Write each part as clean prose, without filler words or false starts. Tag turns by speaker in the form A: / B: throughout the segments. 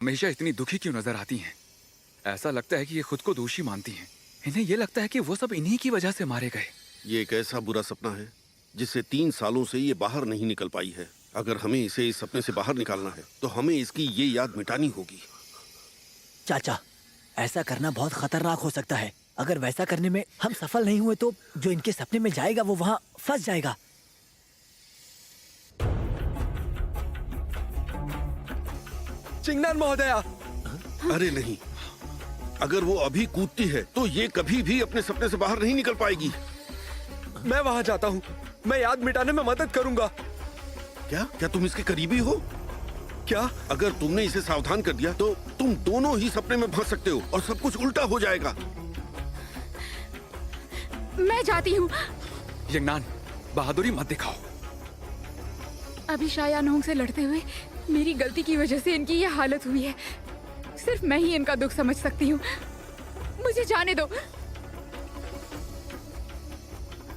A: हमेशा इतनी दुखी क्यों नजर आती हैं? ऐसा लगता है कि ये खुद को दोषी मानती हैं। इन्हें ये लगता है कि वो सब इन्हीं की वजह से मारे गए।
B: ये एक ऐसा बुरा सपना है जिससे 3 सालों से ये बाहर नहीं निकल पाई है। अगर हमें इसे इस सपने से बाहर निकालना है तो हमें इसकी ये याद मिटानी होगी।
C: चाचा, ऐसा करना बहुत खतरनाक हो सकता है। अगर वैसा करने में हम सफल नहीं हुए तो जो इनके सपने में जाएगा वो वहाँ फंस जाएगा।
A: चिंगनान महोदया!
B: अरे नहीं, अगर वो अभी कूदती है तो ये कभी भी अपने सपने से बाहर नहीं निकल पाएगी।
A: मैं वहाँ जाता हूँ। मैं याद मिटाने में मदद करूंगा।
B: क्या क्या तुम इसके करीबी हो?
A: क्या?
B: अगर तुमने इसे सावधान कर दिया तो तुम दोनों ही सपने में फंस सकते हो और सब कुछ उल्टा हो जाएगा।
D: मैं जाती हूँ।
A: चिंगनान, बहादुरी मत दिखाओ।
D: अभी शायानोंग से लड़ते हुए मेरी गलती की वजह से इनकी ये हालत हुई है। सिर्फ मैं ही इनका दुख समझ सकती हूँ। मुझे जाने दो।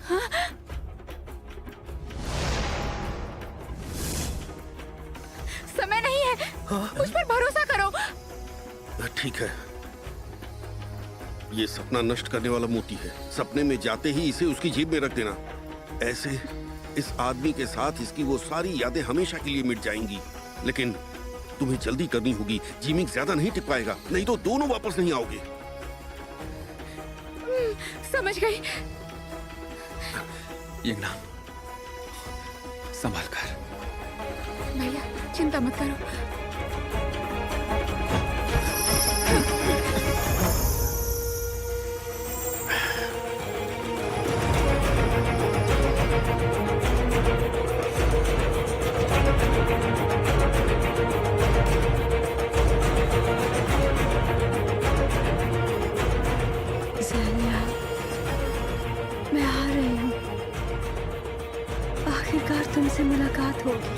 D: हाँ? समय नहीं है। मुझ पर भरोसा करो।
B: ठीक है, ये सपना नष्ट करने वाला मोती है। सपने में जाते ही इसे उसकी जेब में रख देना। ऐसे इस आदमी के साथ इसकी वो सारी यादें हमेशा के लिए मिट जाएंगी। लेकिन तुम्हें जल्दी करनी होगी। जिमिंग ज्यादा नहीं टिक पाएगा, नहीं तो दोनों वापस नहीं आओगे।
D: समझ गई।
A: चिंगनान, संभल कर।
D: भैया चिंता मत करो।
E: मैं आ रही हूँ। आखिरकार तुमसे मुलाकात होगी।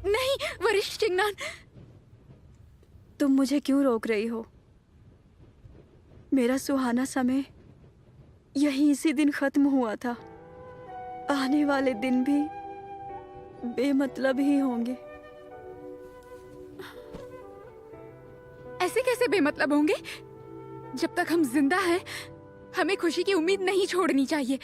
D: नहीं, वरिष्ठ चिंगनान।
E: तुम मुझे क्यों रोक रही हो? मेरा सुहाना समय यही इसी दिन खत्म हुआ था। आने वाले दिन भी बेमतलब ही होंगे।
D: ऐसे कैसे बेमतलब होंगे? जब तक हम जिंदा हैं, हमें खुशी की उम्मीद नहीं छोड़नी चाहिए।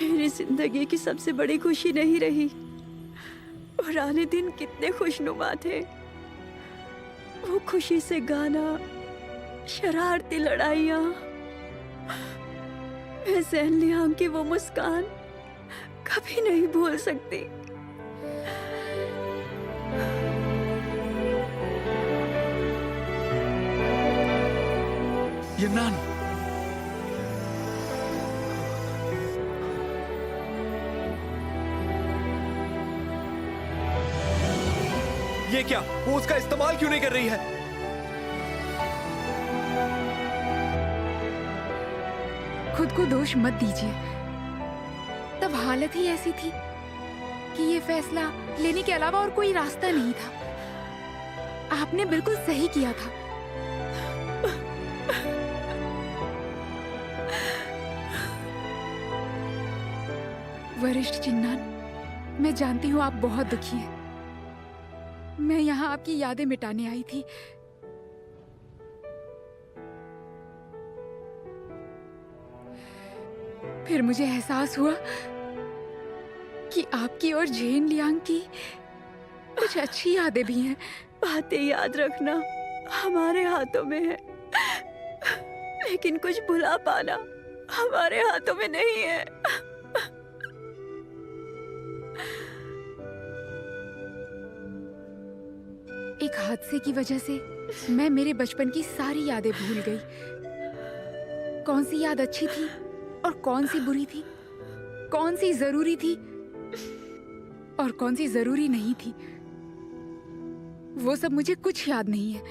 E: मेरी जिंदगी की सबसे बड़ी खुशी नहीं रही। पुराने दिन कितने खुशनुमा थे। वो खुशी से गाना, शरारती लड़ाइयाँ, मैं ज़ैन लियांग की वो मुस्कान कभी नहीं भूल सकती।
A: चिंगनान, ये क्या? वो उसका इस्तेमाल क्यों नहीं कर रही है?
D: खुद को दोष मत दीजिए। तब हालत ही ऐसी थी कि ये फैसला लेने के अलावा और कोई रास्ता नहीं था। आपने बिल्कुल सही किया था। वरिष्ठ चिंगनान, मैं जानती हूँ आप बहुत दुखी हैं। मैं यहाँ आपकी यादें मिटाने आई थी। फिर मुझे एहसास हुआ कि आपकी और जेन लियांग की कुछ अच्छी यादें भी हैं।
E: बातें याद रखना हमारे हाथों में है, लेकिन कुछ भुला पाना हमारे हाथों में नहीं है।
D: एक हादसे की वजह से मैं मेरे बचपन की सारी यादें भूल गई। कौन सी याद अच्छी थी और कौन सी बुरी थी, कौन सी जरूरी थी और कौन सी जरूरी नहीं थी, वो सब मुझे कुछ याद नहीं है।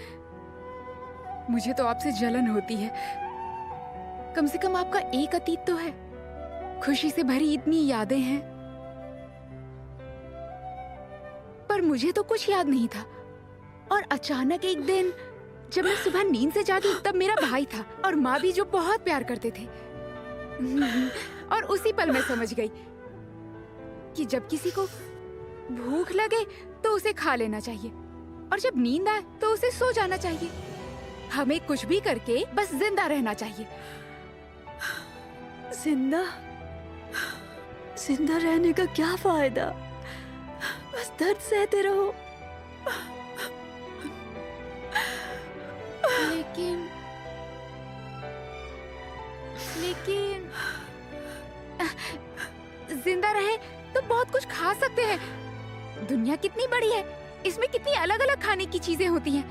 D: मुझे तो आपसे जलन होती है। कम से कम आपका एक अतीत तो है। खुशी से भरी इतनी यादें हैं, पर मुझे तो कुछ याद नहीं था। और अचानक एक दिन जब मैं सुबह नींद से जागी तब मेरा भाई था और माँ भी, जो बहुत प्यार करते थे। और उसी पल मैं समझ गई कि जब किसी को भूख लगे तो उसे खा लेना चाहिए, और जब नींद आए तो उसे सो जाना चाहिए। हमें कुछ भी करके बस जिंदा रहना चाहिए।
E: जिंदा जिंदा रहने का क्या फायदा? बस दर्द सहते रहो।
D: लेकिन लेकिन जिंदा रहे तो बहुत कुछ खा सकते हैं। दुनिया कितनी बड़ी है, इसमें कितनी अलग अलग खाने की चीजें होती हैं।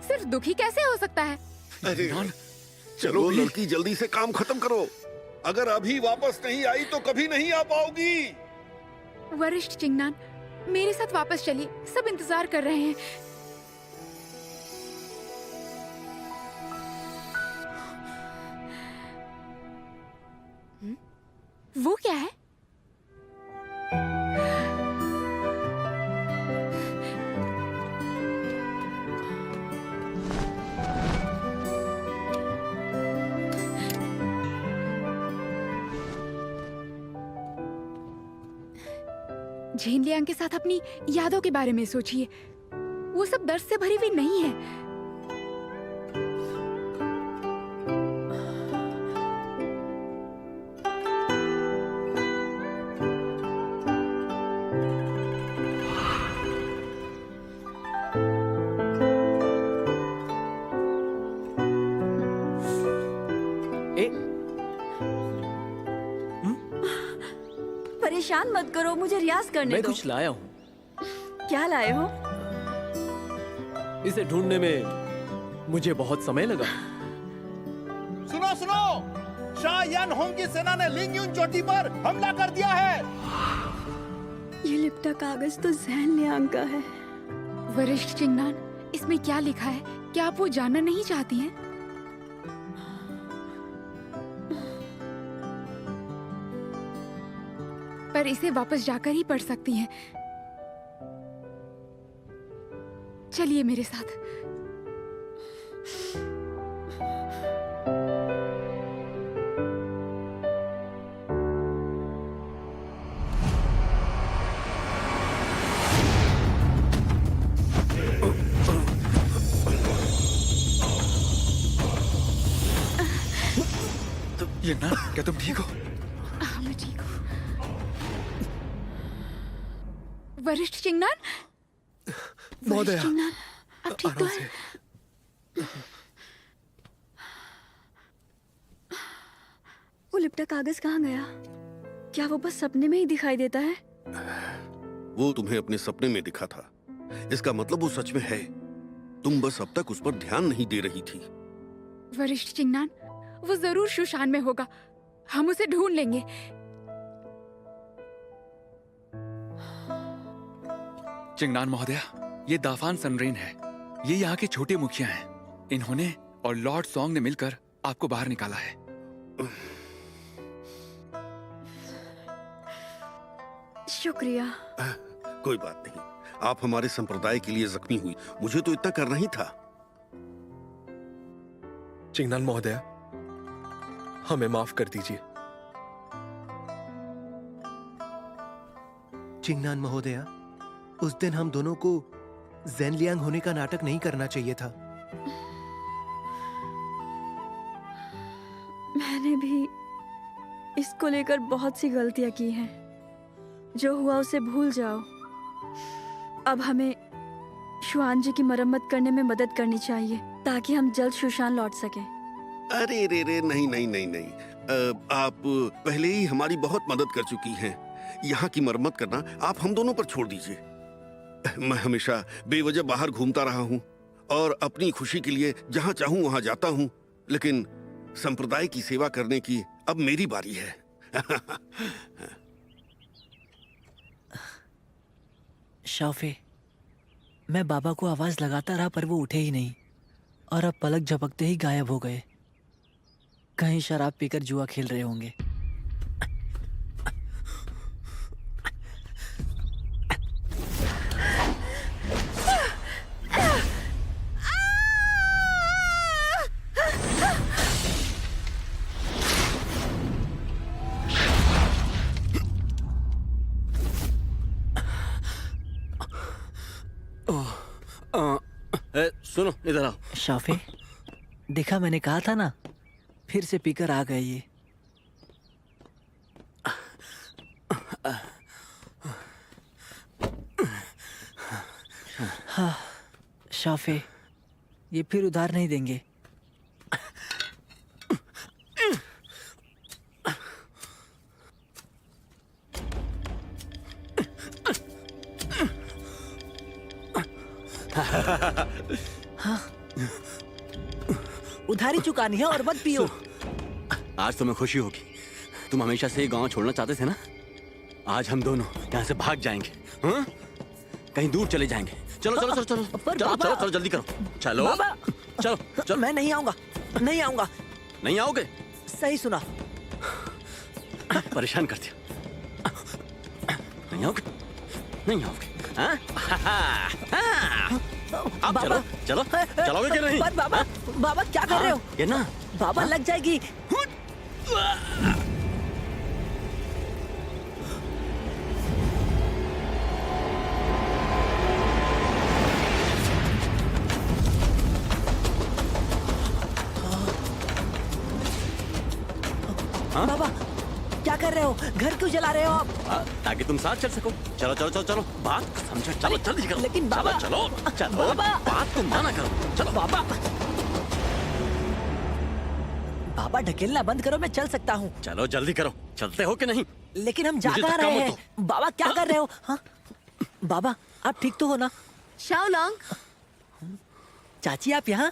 D: सिर्फ दुखी कैसे हो सकता है?
B: अरे
A: चिंगनान,
B: चलो लड़की, जल्दी से काम खत्म करो। अगर अभी वापस नहीं आई तो कभी नहीं आ पाओगी।
D: वरिष्ठ चिंगनान, मेरे साथ वापस चलिए, सब इंतजार कर रहे हैं। वो क्या है? झेनलियांग के साथ अपनी यादों के बारे में सोचिए। वो सब दर्द से भरी हुई नहीं है।
E: परेशान मत करो, मुझे रियाज करने
F: मैं
E: दो।
F: कुछ लाया हूँ।
E: क्या लाए हो?
F: इसे ढूंढने में मुझे बहुत समय लगा।
G: सुनो सुनो, शाह यान होंग की सेना ने लिंगयुन चोटी पर हमला कर दिया है।
E: ये लिपटा कागज तो झेनलियांग का है।
D: वरिष्ठ चिंगनान, इसमें क्या लिखा है? क्या आप वो जानना नहीं चाहती हैं? पर इसे वापस जाकर ही पढ़ सकती हैं। चलिए मेरे साथ।
A: चिंगनान, क्या तुम ठीक हो?
D: हाँ, मैं ठीक हूँ। वरिष्ठ चिंगनान,
F: महोदया,
D: चिंगनान, आप ठीक तो
F: आराम
D: हैं?
E: वो लिपटा कागज कहाँ गया? क्या वो बस सपने में ही दिखाई देता है?
B: वो तुम्हें अपने सपने में दिखा था, इसका मतलब वो सच में है। तुम बस अब तक उस पर ध्यान नहीं दे रही थी।
D: वरिष्ठ चिंगनान, वो जरूर शुशान में होगा। हम उसे ढूंढ लेंगे।
A: चिंगनान महोदया, ये दाफान सनरेन है। ये यहाँ के छोटे मुखिया हैं। इन्होंने और लॉर्ड सॉन्ग ने मिलकर आपको बाहर निकाला है।
E: शुक्रिया।
B: कोई बात नहीं, आप हमारे संप्रदाय के लिए जख्मी हुई, मुझे तो इतना करना ही था।
F: चिंगनान महोदया, हमें माफ कर दीजिए।
H: चिंगनान महोदया, उस दिन हम दोनों को ज़ेनलियांग होने का नाटक नहीं करना चाहिए था।
E: मैंने भी इसको लेकर बहुत सी गलतियां की हैं। जो हुआ उसे भूल जाओ। अब हमें शुआन जी की मरम्मत करने में मदद करनी चाहिए ताकि हम जल्द शुशान लौट सके।
B: अरे रे रे, नहीं नहीं नहीं नहीं, आप पहले ही हमारी बहुत मदद कर चुकी हैं। यहाँ की मरम्मत करना आप हम दोनों पर छोड़ दीजिए। मैं हमेशा बेवजह बाहर घूमता रहा हूँ और अपनी खुशी के लिए जहाँ चाहूँ वहाँ जाता हूँ, लेकिन संप्रदाय की सेवा करने की अब मेरी बारी है।
C: शाओफे, मैं बाबा को आवाज लगाता रहा पर वो उठे ही नहीं, और अब पलक झपकते ही गायब हो गए। कहीं शराब पीकर जुआ खेल रहे होंगे।
I: सुनो इधर आओ।
C: शाफे, देखा मैंने कहा था ना, फिर से पीकर आ गए ये। हाँ, शाफे, ये फिर उधार नहीं देंगे। हाँ, उधारी चुकानी है और मत पियो।
I: आज तुम्हें खुशी होगी, तुम हमेशा से ये गांव छोड़ना चाहते थे ना। आज हम दोनों यहाँ से भाग जाएंगे, हाँ? कहीं दूर चले जाएंगे। चलो चलो चलो चलो
C: पर
I: चलो
C: बाबा-
I: चलो चलो जल्दी करो। चलो
C: बाबा,
I: चलो चलो।
C: मैं नहीं आऊंगा, नहीं आऊंगा।
I: नहीं आओगे?
C: सही सुना।
I: परेशान कर दिया। नहीं आओगे? नहीं आओगे? हाँ? अब
C: बाबा,
I: चलो चलो चलोगे कि नहीं?
C: पर बाबा, बाबा क्या कर रहे हो?
I: ये ना
C: बाबा लग जाएगी।
I: हाँ?
C: बाबा क्या कर रहे हो? घर क्यों जला रहे हो आप?
I: ताकि तुम साथ चल सको। चलो चलो चलो चलो, बात समझो। चलो जल्दी करो।
C: लेकिन बाबा-
I: चलो चलो
C: बाबा-
I: बात को माना करो। चलो
C: बाबा, बाबा ढकेलना बंद करो, मैं चल सकता हूँ।
I: चलो जल्दी करो। चलते हो कि नहीं?
C: लेकिन हम जा
I: मुझे
C: कहाँ
I: धक्का
C: रहे
I: मत
C: हैं? बाबा क्या कर रहे हो? हाँ? बाबा आप ठीक तो हो ना?
E: शाओलॉन्ग,
C: चाची आप यहाँ?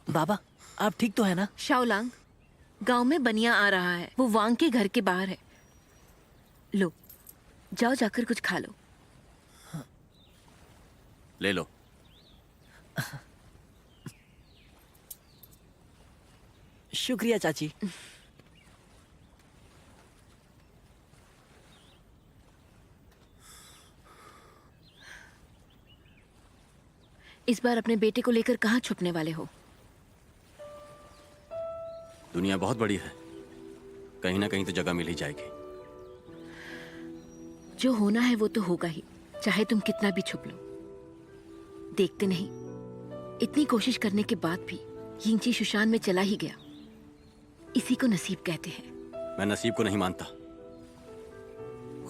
C: बाबा आप ठीक तो है ना?
E: शाओलॉन्ग, गांव में बनिया आ रहा है। वो वांग के घर के बाहर है। लो, जाओ जाकर कुछ खा लो।
I: ले लो।
C: शुक्रिया चाची।
E: इस बार अपने बेटे को लेकर कहाँ छुपने वाले हो?
I: दुनिया बहुत बड़ी है, कहीं ना कहीं तो जगह मिल ही जाएगी।
E: जो होना है वो तो होगा ही, चाहे तुम कितना भी छुप लो। देखते नहीं, इतनी कोशिश करने के बाद भी यिंगची शुशान में चला ही गया। इसी को नसीब कहते हैं।
I: मैं नसीब को नहीं मानता,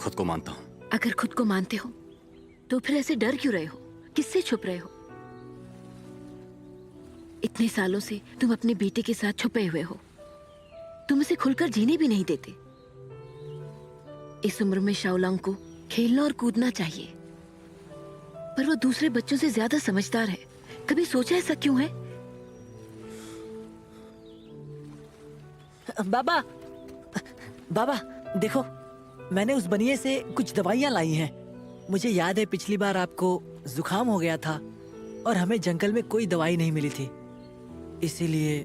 I: खुद को मानता हूँ।
E: अगर खुद को मानते हो तो फिर ऐसे डर क्यों रहे हो? किससे छुप रहे हो? इतने सालों से तुम अपने बेटे के साथ छुपे हुए हो। तुम उसे खुलकर जीने भी नहीं देते। इस उम्र में शाओलॉन्ग को खेलना और कूदना चाहिए, पर वो दूसरे बच्चों से ज्यादा समझदार है। कभी सोचा ऐसा क्यों है?
C: बाबा, बाबा देखो, मैंने उस बनिए से कुछ दवाइयाँ लाई हैं। मुझे याद है पिछली बार आपको जुकाम हो गया था और हमें जंगल में कोई दवाई नहीं मिली थी, इसीलिए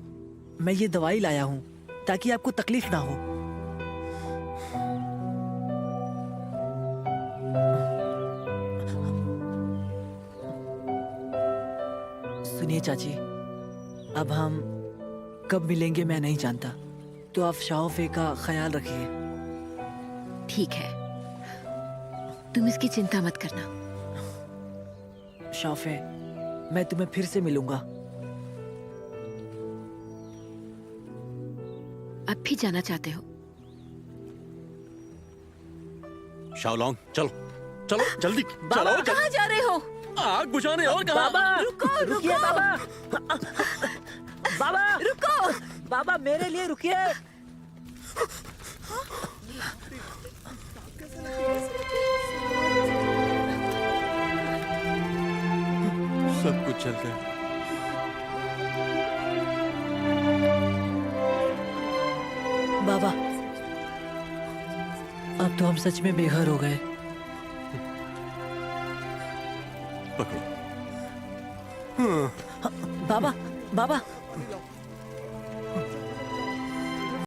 C: मैं ये दवाई लाया हूँ ताकि आपको तकलीफ ना हो। सुनिए चाची, अब हम कब मिलेंगे मैं नहीं जानता, तो आप शाओफे का ख्याल रखिए।
E: ठीक है, तुम इसकी चिंता मत करना।
C: शाओफे, मैं तुम्हें फिर से मिलूंगा।
E: अब भी जाना चाहते हो?
I: शाओलॉन्ग चलो चलो जल्दी चलो।
E: कहाँ जा रहे हो?
I: आग बुझाने और कहाँ?
C: बाबा
E: रुको,
C: रुकिए
E: रुको।
C: बाबा। बाबा
E: रुको।
C: बाबा मेरे लिए रुकिए।
F: सब कुछ चल गया।
C: बाबा अब तो हम सच में बेघर हो गए।
F: पकड़ो।
C: बाबा, बाबा